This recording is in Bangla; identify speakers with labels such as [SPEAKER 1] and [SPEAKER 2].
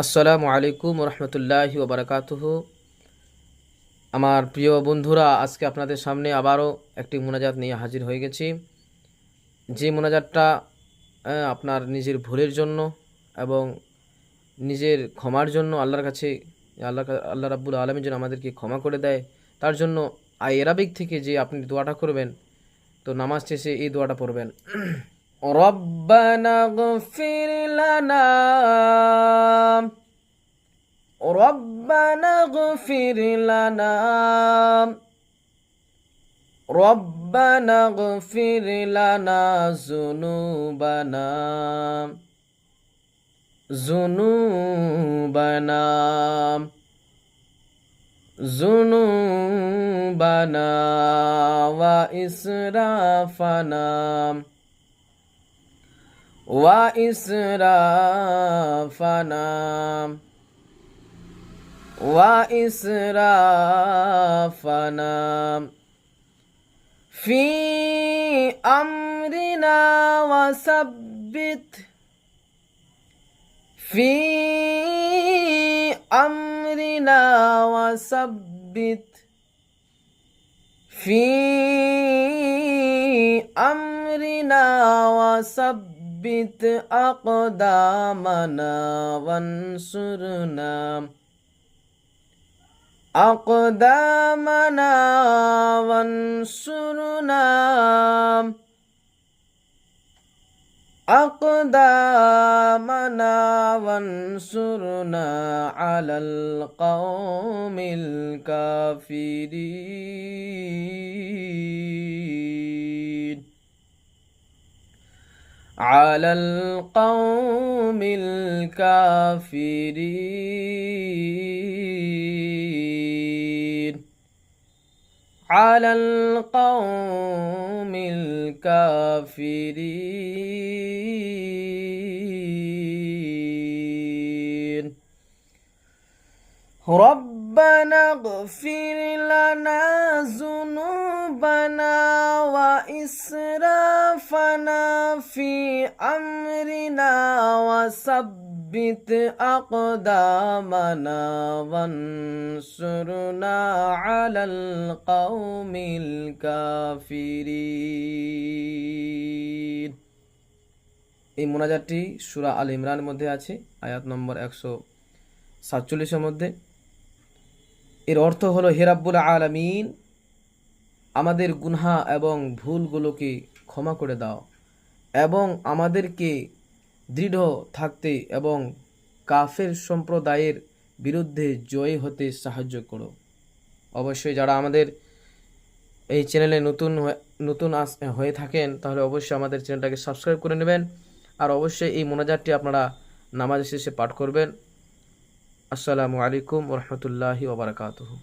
[SPEAKER 1] আসসালামু আলাইকুম রহমতুল্লাহি ওবরাকাতুহু। আমার প্রিয় বন্ধুরা, আজকে আপনাদের সামনে আবারও একটি মোনাজাত নিয়ে হাজির হয়ে গেছি। যে মোনাজাতটা আপনার নিজের ভুলের জন্য এবং নিজের ক্ষমার জন্য আল্লাহর কাছে আল্লাহ রাব্বুল আলামিন যেন আমাদেরকে ক্ষমা করে দেয়, তার জন্য এরাবিক থেকে যে আপনি দোয়াটা করবেন, তো নামাজ শেষে এই দোয়াটা পড়বেন। রব্বানা গফির লানা ربنا اغفر لنا ربنا اغفر لنا ذنوبنا ذنوبنا ذنوبنا وإسرافنا وإسرافنا في أمرنا وثبت في أمرنا وثبت في أمرنا وثبت أقدامنا وانصرنا أقدامنا وانصرنا أقدامنا وانصرنا على القوم الكافرين على القوم الكافرين على القوم الكافرين ربنا اغفر لنا ذنوبنا وإسرافنا في أمرنا وثبت أقدامنا وانصرنا على القوم الكافرين। এই মোনাজাতটি সূরা আল ইমরানের মধ্যে আছে, আয়াত নম্বর 147-এর মধ্যে। এর অর্থ হলো, হে রাব্বুল আলামিন, আমাদের গুনাহ এবং ভুলগুলোকে ক্ষমা করে দাও এবং আমাদেরকে দৃঢ় থাকতে এবং কাফের সম্প্রদায়ের বিরুদ্ধে জয়ী হতে সাহায্য করো। অবশ্যই যারা আমাদের এই চ্যানেলে নতুন হয়ে থাকেন, তাহলে অবশ্যই আমাদের চ্যানেলটাকে সাবস্ক্রাইব করে নেবেন, আর অবশ্যই এই মোনাজাতটি আপনারা নামাজ শেষে পাঠ করবেন। আসসালামু আলাইকুম ওয়া রাহমাতুল্লাহি ওয়া বারাকাতুহু।